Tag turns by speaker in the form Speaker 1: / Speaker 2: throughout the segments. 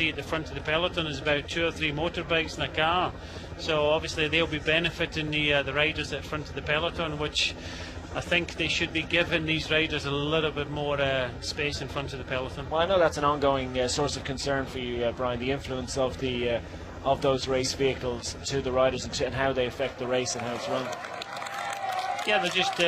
Speaker 1: see at the front of the peloton is about 2 or 3 motorbikes and a car. So obviously they'll be benefiting the riders at the front of the peloton, which I think they should be giving these riders a little bit more space in front of the peloton.
Speaker 2: Well, I know that's an ongoing source of concern for you, Brian, the influence of those race vehicles to the riders and how they affect the race and how it's run.
Speaker 1: Yeah, they're just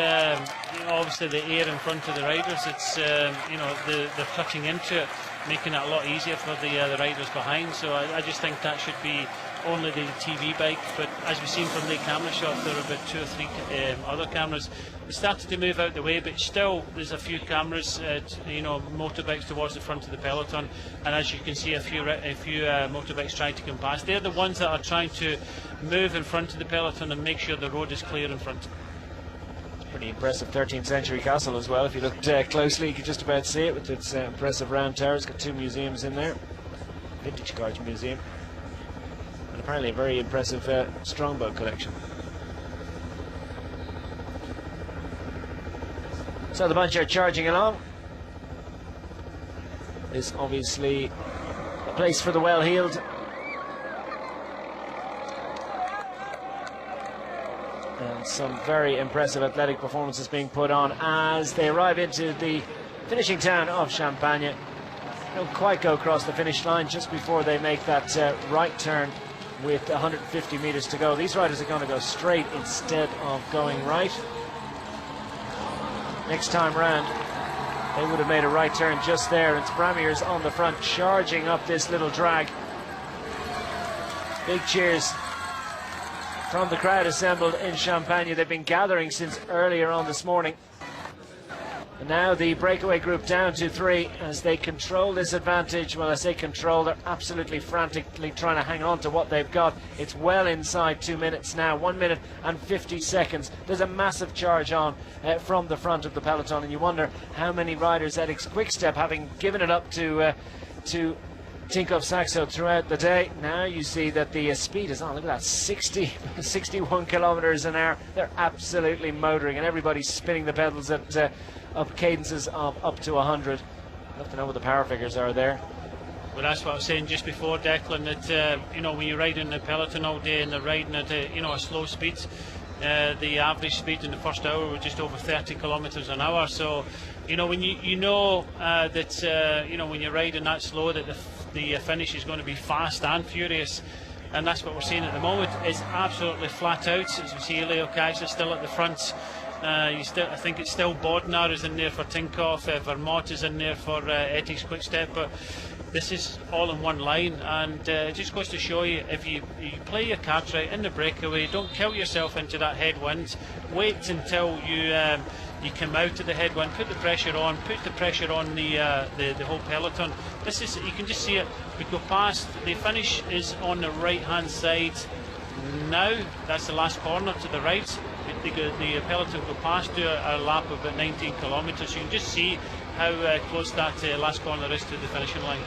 Speaker 1: obviously the air in front of the riders. It's they're cutting into it, making it a lot easier for the riders behind. So I just think that should be only the TV bike. But as we've seen from the camera shot, there are about 2 or 3 other cameras. They started to move out the way, but still there's a few cameras, motorbikes towards the front of the peloton. And as you can see, a few motorbikes trying to come past. They're the ones that are trying to move in front of the peloton and make sure the road is clear in front.
Speaker 2: Pretty impressive 13th century castle as well. If you looked closely, you could just about see it with its impressive round tower. It's got 2 museums in there. Vintage Cars Museum. And apparently a very impressive strongbow collection. So the bunch are charging along. It's obviously a place for the well-heeled. And some very impressive athletic performances being put on as they arrive into the finishing town of Champagne. They don't quite go across the finish line just before they make that right turn with 150 meters to go. These riders are going to go straight instead of going right. Next time round, they would have made a right turn just there. It's Bramiers on the front, charging up this little drag. Big cheers from the crowd assembled in Champagne. They've been gathering since earlier on this morning. And now the breakaway group down to 3 as they control this advantage. Well, I say control, they're absolutely frantically trying to hang on to what they've got. It's well inside 2 minutes now, 1 minute and 50 seconds. There's a massive charge on from the front of the peloton, and you wonder how many riders at Quickstep, having given it up to Tinkoff Saxo throughout the day. Now you see that the speed is on. Look at that, 61 kilometers an hour. They're absolutely motoring, and everybody's spinning the pedals at up cadences of up to 100. I have to know what the power figures are there.
Speaker 1: Well, that's what I was saying just before, Declan, that when you're riding the peloton all day and they're riding at a slow speed, the average speed in the first hour was just over 30 kilometers an hour. So when that when you're riding that slow, that the finish is going to be fast and furious, and that's what we're seeing at the moment. It's absolutely flat out. As we see, Leo Kaiser still at the front. I think it's still Bodnar is in there for Tinkoff, Vermont is in there for Ethics Quickstep, but this is all in one line, and it just goes to show you, if you play your cards right in the breakaway, don't kill yourself into that headwind. Wait until you come out of the headwind, put the pressure on the whole peloton. You can just see it. We go past. The finish is on the right hand side now. That's the last corner to the right. The peloton go past, do a lap of about 19 kilometres. You can just see how close that last corner is to the finishing line.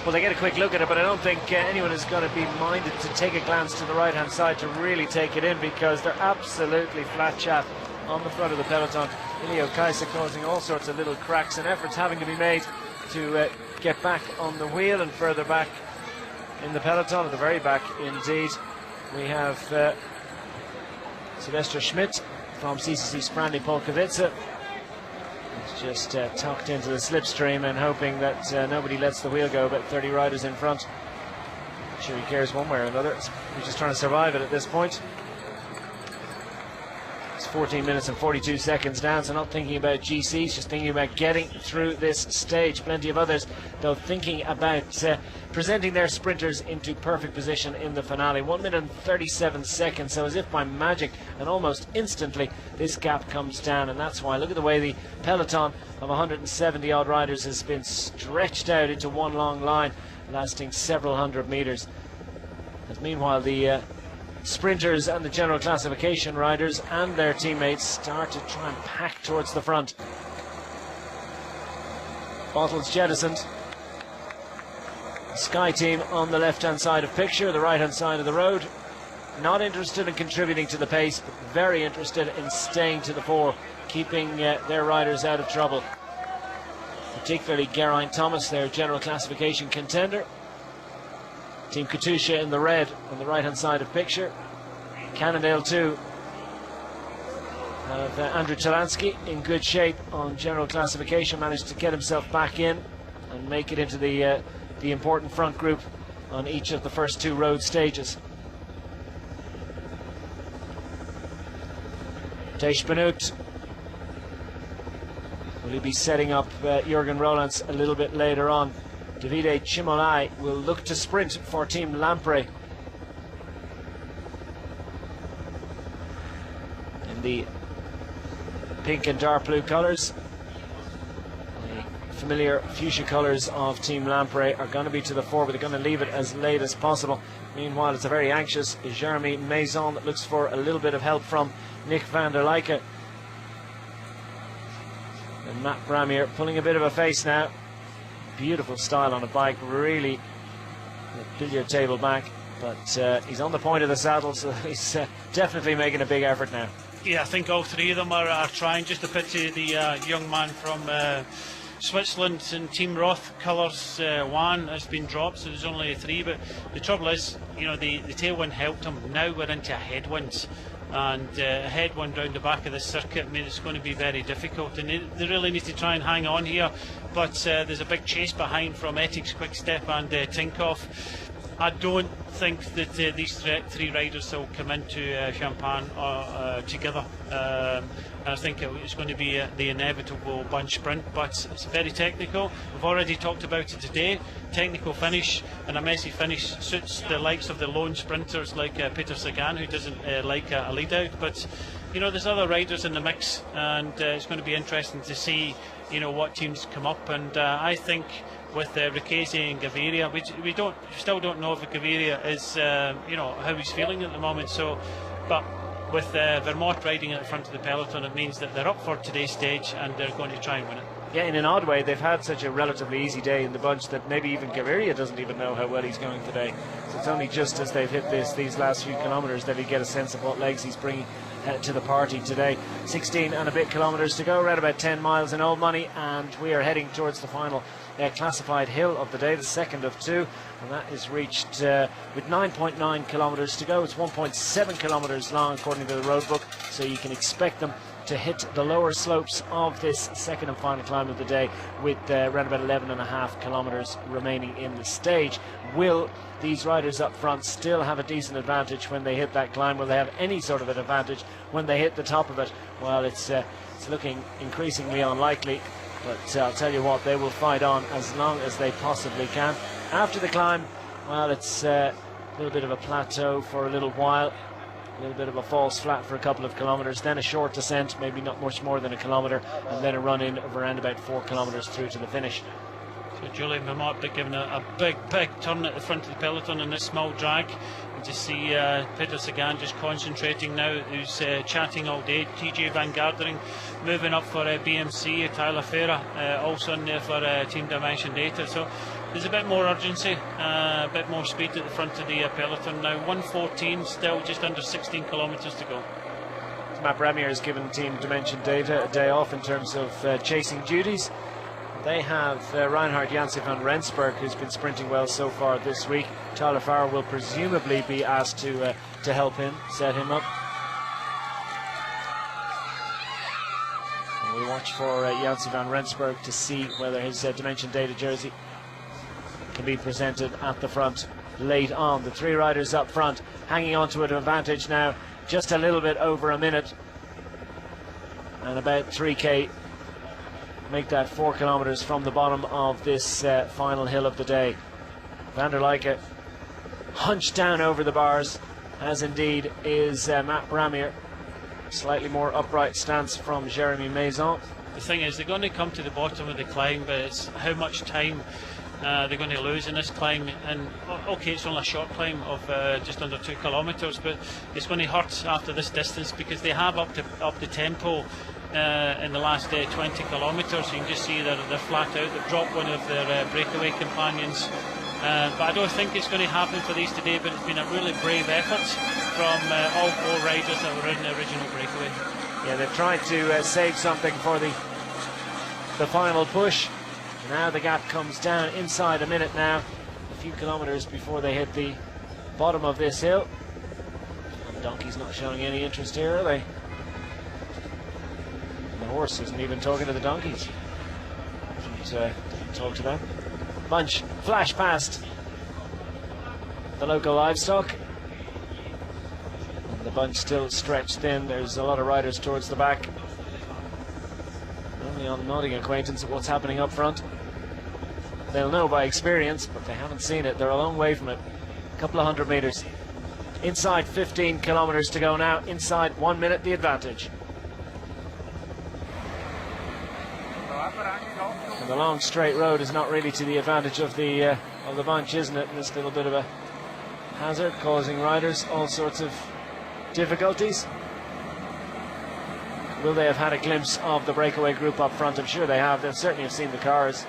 Speaker 2: Well, they get a quick look at it, but I don't think anyone is going to be minded to take a glance to the right hand side to really take it in, because they're absolutely flat chat on the front of the peloton. Leo Kaiser causing all sorts of little cracks, and efforts having to be made to get back on the wheel. And further back in the peloton, at the very back indeed, we have Sylvester Schmidt from CCC Sprandi Polkowice. He's just tucked into the slipstream and hoping that nobody lets the wheel go. About 30 riders in front. I'm sure he cares one way or another. He's just trying to survive it at this point. It's 14 minutes and 42 seconds down, so not thinking about GCs, just thinking about getting through this stage. Plenty of others, though, thinking about presenting their sprinters into perfect position in the finale. 1 minute and 37 seconds, so as if by magic and almost instantly this gap comes down, and that's why, look at the way the peloton of 170 odd riders has been stretched out into one long line lasting several hundred meters. As meanwhile the sprinters and the general classification riders and their teammates start to try and pack towards the front. Bottles jettisoned. The Sky team on the left hand side of picture, the right hand side of the road, not interested in contributing to the pace, but very interested in staying to the fore, keeping their riders out of trouble. Particularly Geraint Thomas, their general classification contender, Team Katusha in the red on the right hand side of picture. Cannondale 2 of Andrew Talansky in good shape on general classification, managed to get himself back in and make it into the important front group on each of the first 2 road stages. Tej Benut, will he be setting up Jurgen Rolands a little bit later on? Davide Cimolai will look to sprint for Team Lampre in the pink and dark blue colours. The familiar fuchsia colours of Team Lampre are going to be to the fore, but they're going to leave it as late as possible. Meanwhile, it's a very anxious Jeremy Maison that looks for a little bit of help from Nick van der Leijken. And Matt Bramier pulling a bit of a face now. Beautiful style on a bike, really a billiard table back, but he's on the point of the saddle, so he's definitely making a big effort now.
Speaker 1: Yeah, I think all 3 of them are trying. Just a pity the young man from Switzerland in Team Roth colours, Juan, has been dropped, so there's only 3. But the trouble is, you know, the tailwind helped him. Now we're into a headwind, and a headwind round the back of the circuit, I mean, it's going to be very difficult, and they really need to try and hang on here. But there's a big chase behind from Ethics, Quickstep and Tinkoff. I don't think that these 3 riders will come into Champagne together. And I think it's going to be the inevitable bunch sprint, but it's very technical. We've already talked about it today. Technical finish and a messy finish suits the likes of the lone sprinters like Peter Sagan, who doesn't like a lead out. But you know, there's other riders in the mix, and it's going to be interesting to see, you know, what teams come up. And I think with Ricchesi and Gaviria, we still don't know if Gaviria is, you know, how he's feeling at the moment. So, but with Vermont riding at the front of the peloton, it means that they're up for today's stage and they're going to try and win it.
Speaker 2: Yeah, in an odd way, they've had such a relatively easy day in the bunch that maybe even Gaviria doesn't even know how well he's going today. So it's only just as they've hit these last few kilometres that he get a sense of what legs he's bringing to the party today. 16 and a bit kilometres to go, around about 10 miles in old money, and we are heading towards the final classified hill of the day, the second of 2, and that is reached with 9.9 kilometres to go. It's 1.7 kilometres long according to the road book, so you can expect them to hit the lower slopes of this second and final climb of the day with around about 11.5 kilometres remaining in the stage. Will these riders up front still have a decent advantage when they hit that climb? Will they have any sort of an advantage when they hit the top of it? Well, it's looking increasingly unlikely, but I'll tell you what, they will fight on as long as they possibly can. After the climb, well, it's a little bit of a plateau for a little while, a little bit of a false flat for a couple of kilometres, then a short descent, maybe not much more than a kilometre, and then a run in of around about 4 kilometres through to the finish.
Speaker 1: So Julian Vermont given a big turn at the front of the peloton in this small drag. And to see Peter Sagan just concentrating now, who's chatting all day. TJ Van Gardering moving up for BMC, Tyler Farah also in there for Team Dimension Data. So there's a bit more urgency, a bit more speed at the front of the peloton now. 1:14, still just under 16 kilometres to go.
Speaker 2: Matt Bramier has given Team Dimension Data a day off in terms of chasing duties. They have Reinhard Janse van Rensburg, who's been sprinting well so far this week. Tyler Farrar will presumably be asked to help him, set him up. And we'll watch for Janse van Rensburg to see whether his Dimension Data jersey can be presented at the front late on. The 3 riders up front hanging on to an advantage now, just a little bit over a minute, and about 3k make that 4 kilometres from the bottom of this final hill of the day. Van der Leijken hunched down over the bars, as indeed is Matt Bramier. Slightly more upright stance from Jeremy Maison.
Speaker 1: The thing is, they're going to come to the bottom of the climb, but it's how much time they're going to lose in this climb. And okay, it's only a short climb of just under 2 kilometres, but it's going to hurt after this distance because they have up the tempo in the last 20 kilometres. You can just see they're flat out. They've dropped one of their breakaway companions, but I don't think it's going to happen for these today. But it's been a really brave effort from all 4 riders that were in the original breakaway.
Speaker 2: Yeah, they've tried to save something for the final push. Now the gap comes down inside a minute now. A few kilometres before they hit the bottom of this hill. The donkey's not showing any interest here, are they? The horse isn't even talking to the donkeys. Shouldn't talk to them. Bunch flash past the local livestock. And the bunch still stretched thin. There's a lot of riders towards the back. Only on nodding acquaintance of what's happening up front. They'll know by experience, but they haven't seen it. They're a long way from it. A couple of 100 metres. Inside 15 kilometres to go now. Inside 1 minute the advantage. And the long straight road is not really to the advantage of the bunch, isn't it? And it's a little bit of a hazard, causing riders all sorts of difficulties. Will they have had a glimpse of the breakaway group up front? I'm sure they have. They'll certainly have seen the cars.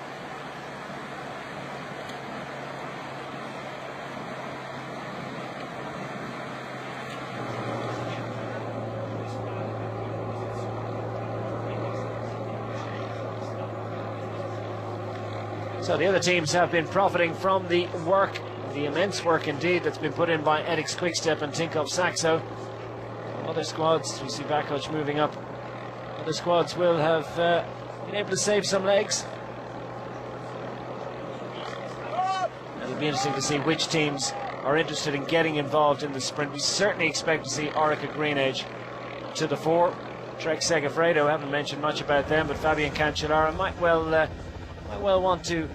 Speaker 2: So the other teams have been profiting from the work, the immense work indeed that's been put in by Edix Quickstep and Tinkoff Saxo. Other squads, we see Bakoc moving up. Other squads will have been able to save some legs. It'll be interesting to see which teams are interested in getting involved in the sprint. We certainly expect to see Orica Green Edge to the fore. Trek Segafredo, haven't mentioned much about them, but Fabian Cancellara might well want to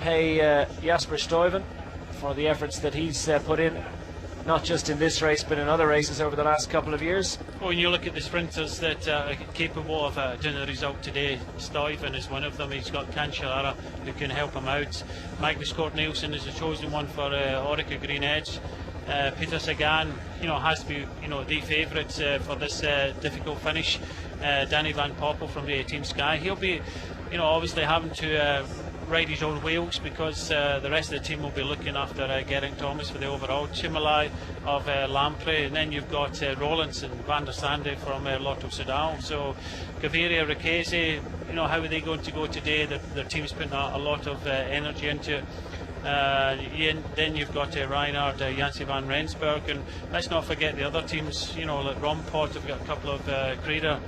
Speaker 2: pay Jasper Stuyven for the efforts that he's put in, not just in this race but in other races over the last couple of years.
Speaker 1: Well, when you look at the sprinters that are capable of doing the result today, Stuyven is one of them. He's got Cancellara who can help him out. Magnus Cort Nielsen is the chosen one for Orica Green Edge. Peter Sagan, has to be, the favourite for this difficult finish. Danny Van Poppel from the Team Sky. He'll be, obviously having to ride his own wheels because the rest of the team will be looking after Geraint Thomas for the overall. Chimalai of Lampre, and then you've got Rollins and Van der Sande from Lotto Soudal. So Gaviria, Ricchese, how are they going to go today? Their team's putting a lot of energy into it. Then you've got Reinhard Janse van Rensburg, and let's not forget the other teams, like Rompot have got a couple of Creeder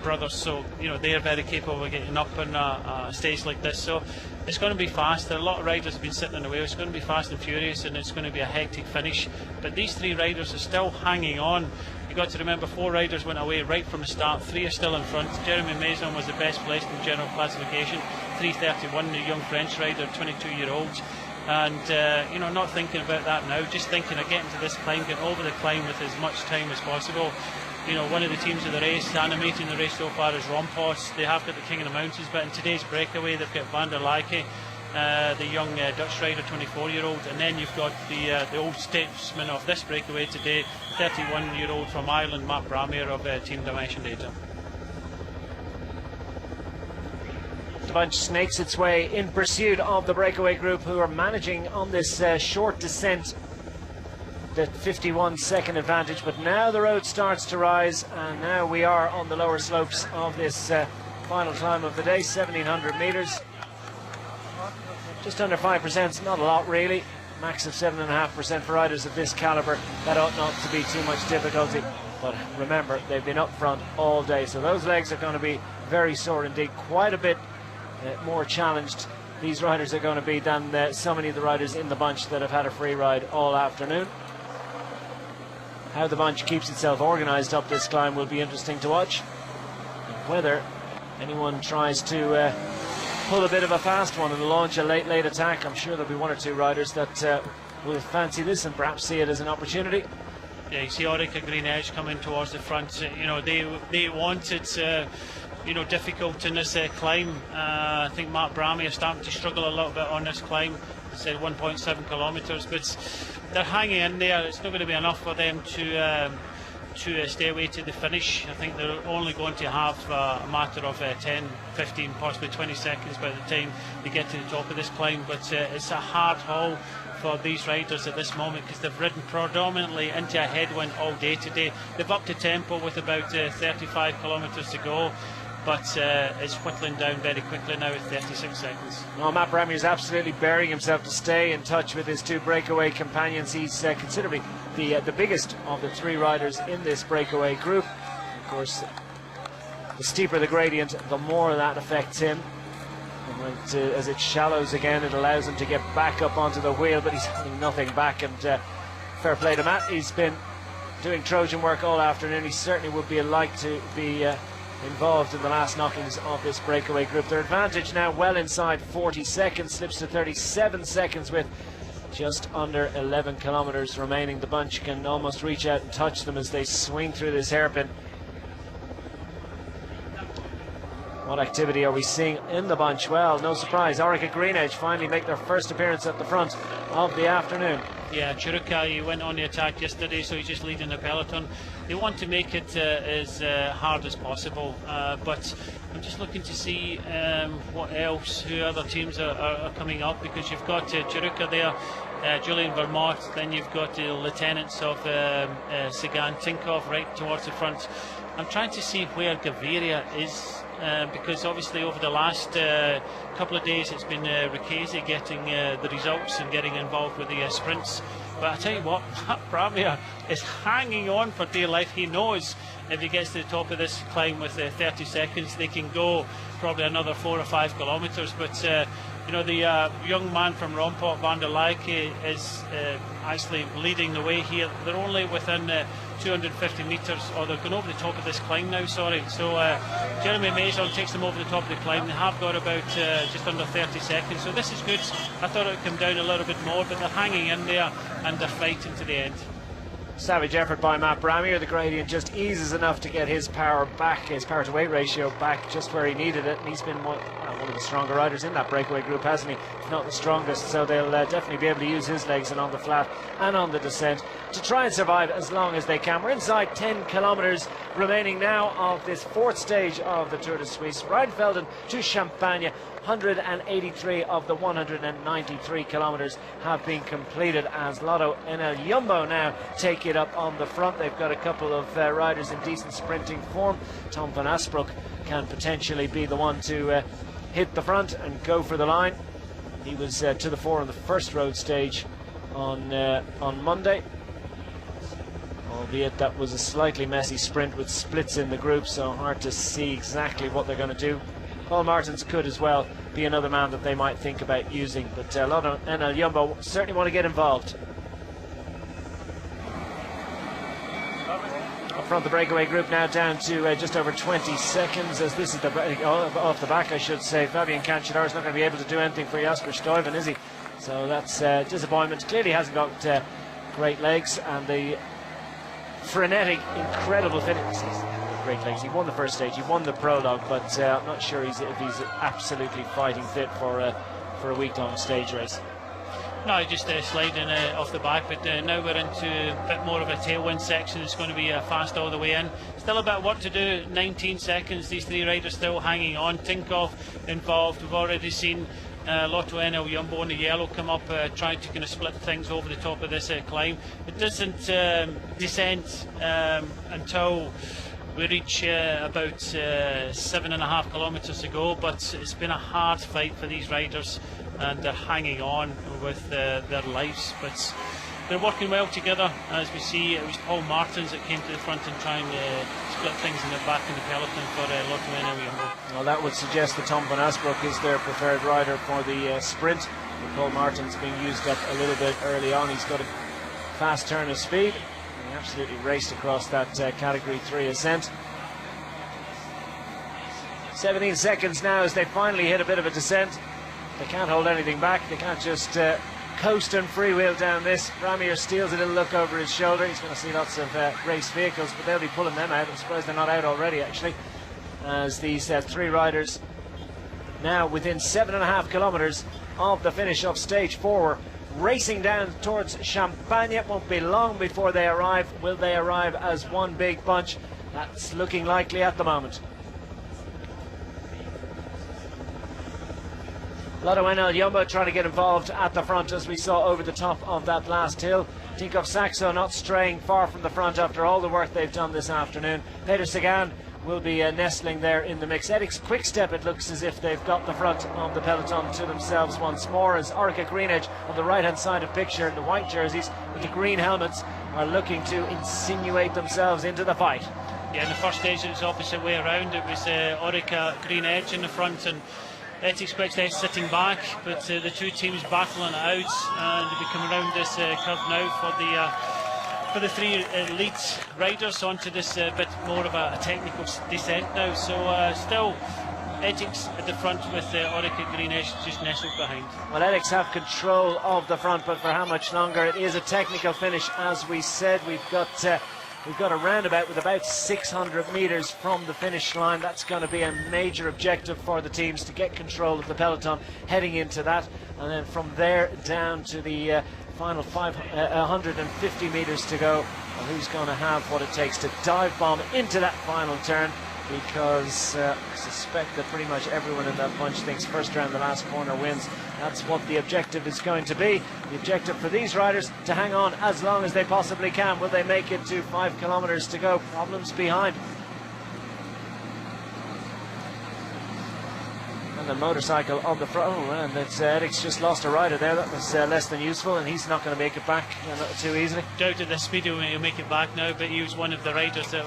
Speaker 1: brothers, so they're very capable of getting up on a stage like this. So it's going to be fast. A lot of riders have been sitting on the wheel. It's going to be fast and furious, and it's going to be a hectic finish. But these three riders are still hanging on. You've got to remember 4 riders went away right from the start. 3 are still in front. Jeremy Maison was the best placed in general classification. 3:31, the young French rider, 22-year-old. And not thinking about that now, just thinking of getting to this climb, getting over the climb with as much time as possible. One of the teams of the race, animating the race so far is Rompos. They have got the King of the Mountains, but in today's breakaway they've got Van der Leike, the young Dutch rider, 24-year-old, and then you've got the old statesman of this breakaway today, 31-year-old from Ireland, Matt Bramier of Team Dimension Data.
Speaker 2: The bunch snakes its way in pursuit of the breakaway group, who are managing on this short descent the 51-second advantage. But now the road starts to rise, and now we are on the lower slopes of this final climb of the day, 1700 metres. Just under 5%, not a lot really. Max of 7.5% for riders of this calibre. That ought not to be too much difficulty. But remember, they've been up front all day, so those legs are going to be very sore indeed. Quite a bit more challenged these riders are going to be than so many of the riders in the bunch that have had a free ride all afternoon. How the bunch keeps itself organised up this climb will be interesting to watch. And whether anyone tries to pull a bit of a fast one and launch a late attack, I'm sure there'll be 1 or 2 riders that will fancy this and perhaps see it as an opportunity.
Speaker 1: Yeah, you see Orica Green Edge coming towards the front. They wanted difficult in this climb. I think Matt Bramier is starting to struggle a little bit on this climb. It's 1.7 kilometres, but they're hanging in there. It's not going to be enough for them to stay away to the finish. I think they're only going to have a matter of 10, 15, possibly 20 seconds by the time they get to the top of this climb. But it's a hard haul for these riders at this moment because they've ridden predominantly into a headwind all day today. They've upped the tempo with about 35 kilometres to go. but it's whittling down very quickly now at 36 seconds.
Speaker 2: No, Matt Bramier is absolutely burying himself to stay in touch with his two breakaway companions. He's considerably the biggest of the three riders in this breakaway group. Of course, the steeper the gradient, the more that affects him. And as it shallows again, it allows him to get back up onto the wheel, but he's having nothing back. And fair play to Matt. He's been doing Trojan work all afternoon. He certainly would be like to be involved in the last knockings of this breakaway group. Their advantage now well inside 40 seconds, slips to 37 seconds with just under 11 kilometers remaining. The bunch can almost reach out and touch them as they swing through this hairpin. What activity are we seeing in the bunch? Well, no surprise, Orica Greenedge finally make their first appearance at the front of the afternoon.
Speaker 1: Yeah, Churruca, he went on the attack yesterday, so he's just leading the peloton. They want to make it as hard as possible, but I'm just looking to see what else, who other teams are coming up, because you've got Churruca there, Julian Vermont, then you've got the lieutenants of Sagan Tinkoff right towards the front. I'm trying to see where Gaviria is, because obviously over the last couple of days it's been Ricchese getting the results and getting involved with the sprints. But I tell you what, Matt Bramier is hanging on for dear life. He knows if he gets to the top of this climb with 30 seconds, they can go probably another 4 or 5 kilometres. But you know, the young man from Rompot, Van der Leijke, is actually leading the way here. They're only within 250 metres, or they're going over the top of this climb now, sorry. So Jeremy Maison takes them over the top of the climb. They have got about just under 30 seconds, so this is good. I thought it would come down a little bit more, but they're hanging in there and they're fighting to the end.
Speaker 2: Savage effort by Matt Bramier. The gradient just eases enough to get his power back, his power to weight ratio back just where he needed it, and he's been one of the stronger riders in that breakaway group, hasn't he? If not the strongest, so they'll definitely be able to use his legs and on the flat and on the descent to try and survive as long as they can. We're inside 10 kilometres remaining now of this fourth stage of the Tour de Suisse. Rheinfelden to Champagne. 183 of the 193 kilometres have been completed as Lotto NL Jumbo now take it up on the front. They've got a couple of riders in decent sprinting form. Tom van Asbroek can potentially be the one to hit the front and go for the line. He was to the fore on the first road stage on Monday, albeit that was a slightly messy sprint with splits in the group, so hard to see exactly what they're going to do. Paul Martins could as well be another man that they might think about using, but Lotto NL Jumbo certainly want to get involved. Up front, the breakaway group now down to just over 20 seconds, as this is the off the back, I should say. Fabian Cancellara is not going to be able to do anything for Jasper Stuyven, is he? So that's disappointment. Clearly hasn't got great legs, and the frenetic, incredible finish. Great legs. He won the first stage, he won the prologue, but I'm not sure if he's absolutely fighting fit for a week-long stage race.
Speaker 1: No, just sliding off the back, but now we're into a bit more of a tailwind section. It's going to be fast all the way in. Still a bit of work to do, 19 seconds. These three riders still hanging on. Tinkoff involved. We've already seen Lotto NL Jumbo in the yellow come up, trying to kind of split things over the top of this climb. It doesn't descend until we reach about 7.5 kilometres to go, but it's been a hard fight for these riders, and they're hanging on with their lives, but they're working well together. As we see, it was Paul Martins that came to the front and trying to split things in the back in the peloton for Lotto NL Jumbo. Well,
Speaker 2: that would suggest that Tom van Asbroek is their preferred rider for the sprint, with Paul Martins being used up a little bit early on. He's got a fast turn of speed. He absolutely raced across that category 3 ascent. 17 seconds now as they finally hit a bit of a descent. They can't hold anything back. They can't just coast and freewheel down this. Bramier steals a little look over his shoulder. He's going to see lots of race vehicles, but they'll be pulling them out. I'm surprised they're not out already, actually, as these three riders now within 7.5 kilometres of the finish of stage 4, racing down towards Champagne. It won't be long before they arrive. Will they arrive as one big bunch? That's looking likely at the moment. Lotto NL Jumbo trying to get involved at the front, as we saw over the top of that last hill. Tinkoff Saxo not straying far from the front after all the work they've done this afternoon. Peter Sagan will be nestling there in the mix. Eric's Quickstep, it looks as if they've got the front of the peloton to themselves once more, as Orica Greenedge on the right hand side of picture in the white jerseys with the green helmets are looking to insinuate themselves into the fight.
Speaker 1: Yeah, in the first stage it was the opposite way around. It was Orica Greenedge in the front and Ethics Quickstep sitting back, but the two teams battling it out, and we come around this curve now for the three elite riders onto this bit more of a technical descent now. So still Ethics at the front with Orica Greenedge just nestled behind.
Speaker 2: Well, Ethics have control of the front, but for how much longer? It is a technical finish, as we said. We've got a roundabout with about 600 metres from the finish line. That's going to be a major objective for the teams to get control of the peloton heading into that, and then from there down to the final 150 metres to go. Well, who's going to have what it takes to dive bomb into that final turn? Because I suspect that pretty much everyone in that bunch thinks first round the last corner wins. That's what the objective is going to be. The objective for these riders to hang on as long as they possibly can. Will they make it to 5 kilometres to go? Problems behind. And the motorcycle on the front. Oh, and that's Eric's just lost a rider there. That was less than useful, and he's not going to make it back too easily.
Speaker 1: Doubted the speed he'll make it back now, but he was one of the riders that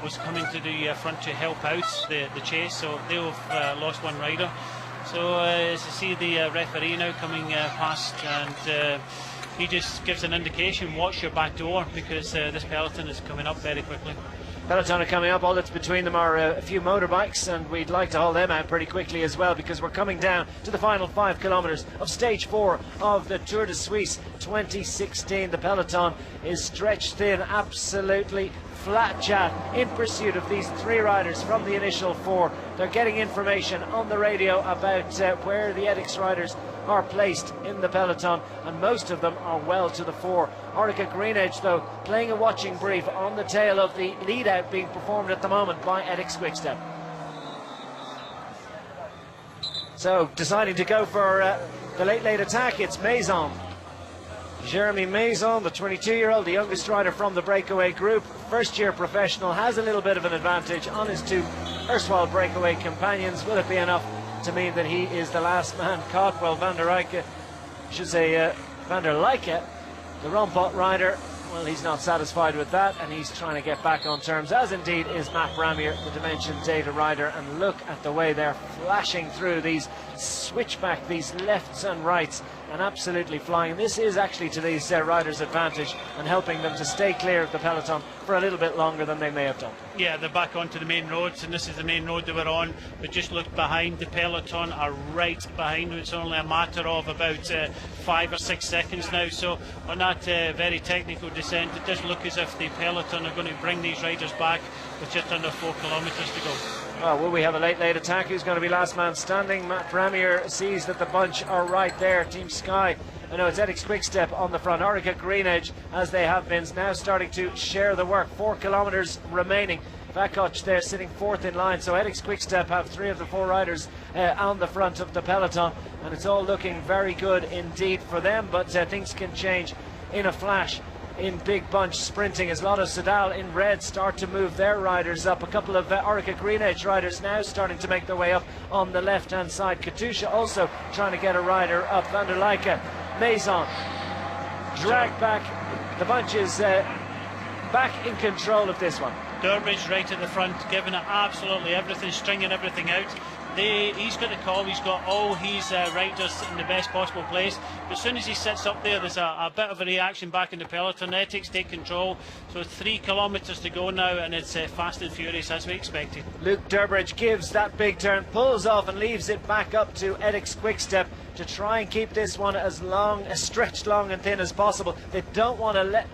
Speaker 1: was coming to the front to help out the chase, so they'll have lost one rider. So as you see the referee now coming past, and he just gives an indication, watch your back door, because this peloton is coming up very quickly.
Speaker 2: Peloton are coming up. All that's between them are a few motorbikes, and we'd like to hold them out pretty quickly as well, because we're coming down to the final 5 kilometres of stage 4 of the Tour de Suisse 2016. The peloton is stretched thin, absolutely flat chat in pursuit of these three riders from the initial 4. They're getting information on the radio about where the Ethics riders are placed in the peloton, and most of them are well to the fore. Orica Greenedge, though, playing a watching brief on the tail of the lead out being performed at the moment by Ethics Quickstep. So deciding to go for the late attack, it's Maison. Jeremy Maison, the 22-year-old, the youngest rider from the breakaway group, first-year professional, has a little bit of an advantage on his two erstwhile breakaway companions. Will it be enough to mean that he is the last man caught? Well, Van der Rijke, the Rompot rider, well, he's not satisfied with that, and he's trying to get back on terms, as indeed is Matt Bramier, the Dimension Data rider. And look at the way they're flashing through these switchback, these lefts and rights, and absolutely flying. This is actually to these riders' advantage and helping them to stay clear of the peloton for a little bit longer than they may have done.
Speaker 1: Yeah, they're back onto the main roads, and this is the main road they were on. But just look behind, the peloton are right behind. It's only a matter of about 5 or 6 seconds now. So on that very technical descent, it does look as if the peloton are going to bring these riders back with just under 4 kilometres to go.
Speaker 2: Well, will we have a late attack? Who's going to be last man standing? Matt Bramier sees that the bunch are right there. Team Sky, I know it's Ethics Quickstep on the front. Orica Greenedge, as they have been, now starting to share the work. 4 kilometres remaining. Vakoch there sitting fourth in line. So Ethics Quickstep have 3 of the 4 riders on the front of the peloton, and it's all looking very good indeed for them. But things can change in a flash in big bunch sprinting as Lotto Soudal in red start to move their riders up. A couple of Orica Greenedge riders now starting to make their way up on the left hand side. Katusha also trying to get a rider up. Van der Lijke, Maison dragged back. The bunch is back in control of this one.
Speaker 1: Durbridge right at the front, giving it absolutely everything, stringing everything out. He's got the call, he's got all his riders in the best possible place. But as soon as he sits up there, there's a bit of a reaction back in the peloton. Ethics take control. So 3 kilometres to go now, and it's fast and furious as we expected.
Speaker 2: Luke Durbridge gives that big turn, pulls off and leaves it back up to Ethics Quickstep to try and keep this one as stretched long and thin as possible. They don't want to let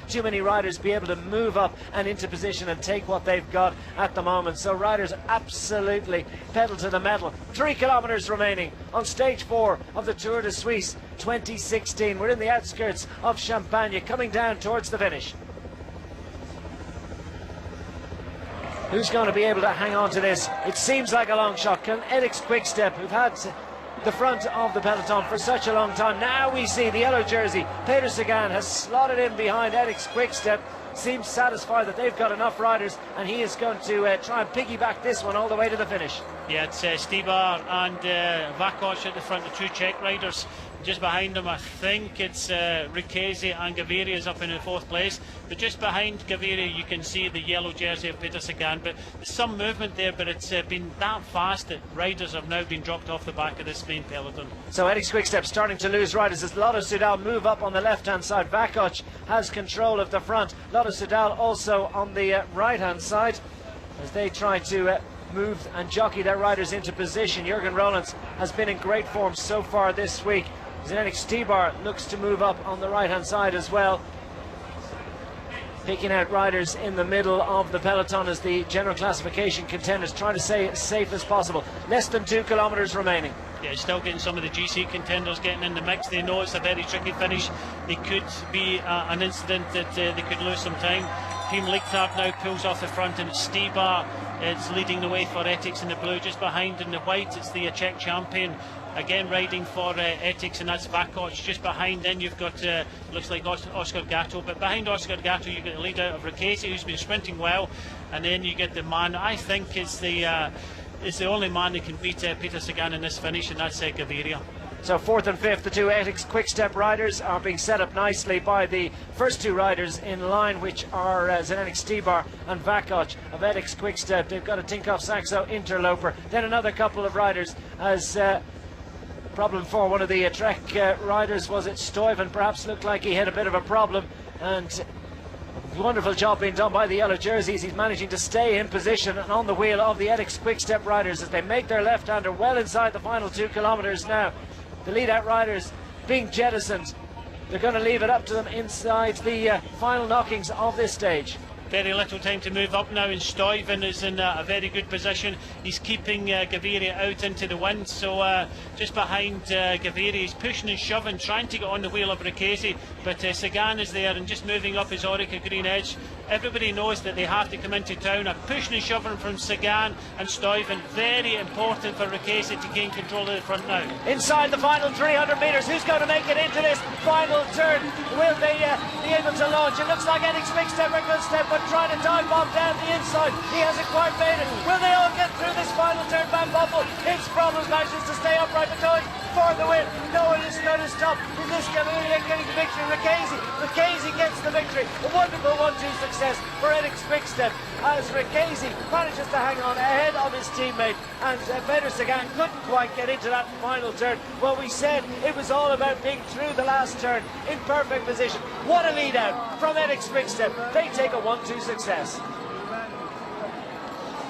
Speaker 2: too many riders be able to move up and into position and take what they've got at the moment. So riders absolutely pedal to the metal. 3 kilometres remaining on stage 4 of the Tour de Suisse 2016. We're in the outskirts of Champagne, coming down towards the finish. Who's going to be able to hang on to this? It seems like a long shot. Can Ethics Quickstep, who've had the front of the peloton for such a long time, now we see the yellow jersey, Peter Sagan, has slotted in behind Ethics Quickstep. seems satisfied that they've got enough riders, and he is going to try and piggyback this one all the way to the finish.
Speaker 1: Yeah, it's Stibar and Vakoc at the front, the two Czech riders. Just behind them, I think it's Ricchesi and Gaviria is up in the fourth place. But just behind Gaviria, you can see the yellow jersey of Peter Sagan. But there's some movement there, but it's been that fast that riders have now been dropped off the back of this main peloton.
Speaker 2: So Eddie Quickstep starting to lose riders as Lotto Soudal move up on the left-hand side. Vakoc has control of the front. Lotto Soudal also on the right-hand side as they try to move and jockey their riders into position. Jurgen Rollins has been in great form so far this week. Zdenek Stibar looks to move up on the right hand side as well, picking out riders in the middle of the peloton as the general classification contenders try to stay as safe as possible. Less than 2 kilometres remaining.
Speaker 1: Yeah, still getting some of the GC contenders getting in the mix. They know it's a very tricky finish. They could be an incident that they could lose some time. Team Lichthart now pulls off the front, and it's Stibar. It's leading the way for Etix in the blue. Just behind in the white, it's the Czech champion. Again riding for Etix, and that's Vakoc. Just behind then you've got, looks like Oscar Gatto, but behind Oscar Gatto you get the lead out of Ricchesi, who's been sprinting well, and then you get the man I think is the only man that can beat Peter Sagan in this finish, and that's Gaviria. So 4th and 5th, the two Etix Quick-Step riders are being set up nicely by the first two riders in line, which are Zdenek Stibar and Vakoc of Etix Quick-Step. They've got a Tinkoff Saxo interloper, then another couple of riders as problem for one of the Trek riders. Was it Stuyven? Perhaps looked like he had a bit of a problem, and wonderful job being done by the yellow jerseys. He's managing to stay in position and on the wheel of the Etix Quick-Step riders as they make their left-hander well inside the final 2 kilometres now. The lead-out riders being jettisoned. They're going to leave it up to them inside the final knockings of this stage. Very little time to move up now, and Stuyven is in a very good position. He's keeping Gaviria out into the wind, so just behind Gaviria, he's pushing and shoving, trying to get on the wheel of Ricchesi, but Sagan is there and just moving up his Orica green edge. Everybody knows that they have to come into town. A pushing and shoving from Sagan and Stuyven, very important for Ricchesi to gain control of the front now. Inside the final 300 metres, who's going to make it into this final turn? Will they be able to launch? It looks like Etix Quick-Step are good step, but trying to dive bomb down the inside. He hasn't quite made it. Will they all get through this final turn? Van Poppel, his problem manages to stay upright, but going for the win. No one is going to stop. Is this Gaviria getting the victory? Ricchesi gets the victory. A wonderful 1-2 success for Etix Quick-Step as Ricchesi manages to hang on ahead of his teammate, and Peter Sagan couldn't quite get into that final turn. Well, we said it was all about being through the last turn in perfect position. What a lead out from Etix Quick-Step. They take a 1-2 success.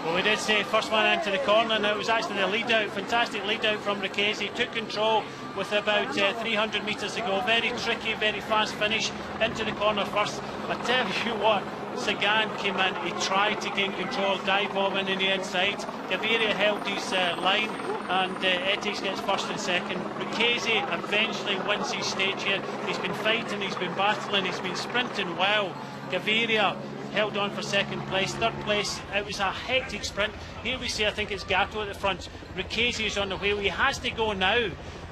Speaker 1: Well, we did say first man into the corner, and it was actually the lead out, fantastic lead out from Ricchesi. Took control with about 300 metres to go. Very tricky, very fast finish into the corner first. I tell you what, Sagan came in, he tried to gain control, dive bomb in the inside. Gaviria held his line, and Etix gets first and second. Ricchesi eventually wins his stage here. He's been fighting, he's been battling, he's been sprinting well. Gaviria held on for second place. Third place, it was a hectic sprint. Here we see, I think it's Gatto at the front. Ricchesi is on the wheel, he has to go now,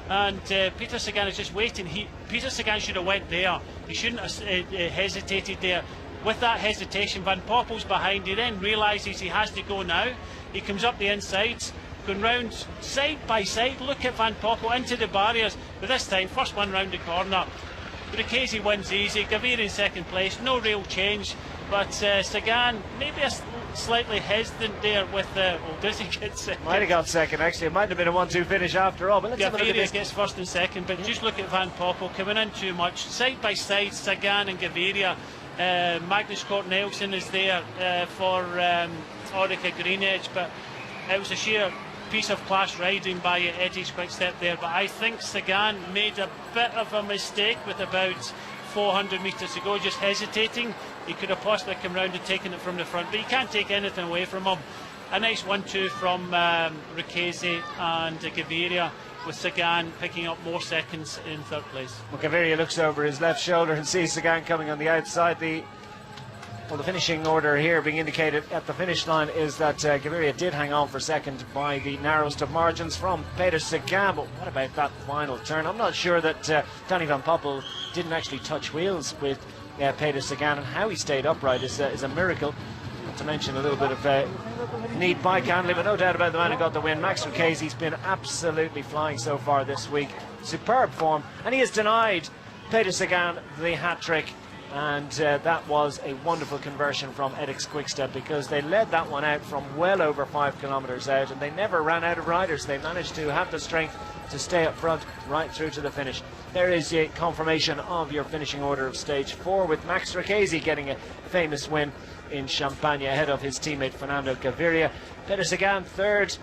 Speaker 1: and Peter Sagan is just waiting. Peter Sagan should have went there, he shouldn't have hesitated there. With that hesitation, Van Poppel's behind. He then realises he has to go now. He comes up the inside, going round side by side. Look at Van Poppel into the barriers, but this time first one round the corner. Ricchesi wins easy. Gaviria in second place, no real change, but Sagan maybe a slightly hesitant there with does he get second? Might have got second actually. It might have been a 1-2 finish after all, but let's have a look at this. Gets first and second, but just look at Van Poppel coming in too much. Side by side, Sagan and Gaviria. Magnus Cort Nelson is there for Orica Green Edge, but it was a sheer piece of class riding by Etix Quick-Step there. But I think Sagan made a bit of a mistake with about 400 metres to go, just hesitating. He could have possibly come round and taken it from the front, but you can't take anything away from him. A nice 1-2 from Ricchesi and Gaviria, with Sagan picking up more seconds in third place. Well, Gaviria looks over his left shoulder and sees Sagan coming on the outside. The finishing order here being indicated at the finish line is that Gaviria did hang on for second by the narrowest of margins from Peter Sagan. But what about that final turn? I'm not sure that Danny Van Poppel didn't actually touch wheels with
Speaker 2: Peter Sagan, and how he stayed upright is a miracle. Not to mention a little bit of neat bike handling, but no doubt about the man who got the win. Max Lucchese's been absolutely flying so far this week. Superb form, and he has denied Peter Sagan the hat-trick. And that was a wonderful conversion from Edix Quickstep, because they led that one out from well over 5 kilometres out, and they never ran out of riders. They managed to have the strength to stay up front right through to the finish. There is a confirmation of your finishing order of stage 4, with Max Lucchese getting a famous win in Champagne ahead of his teammate Fernando Gaviria. Peter Sagan third,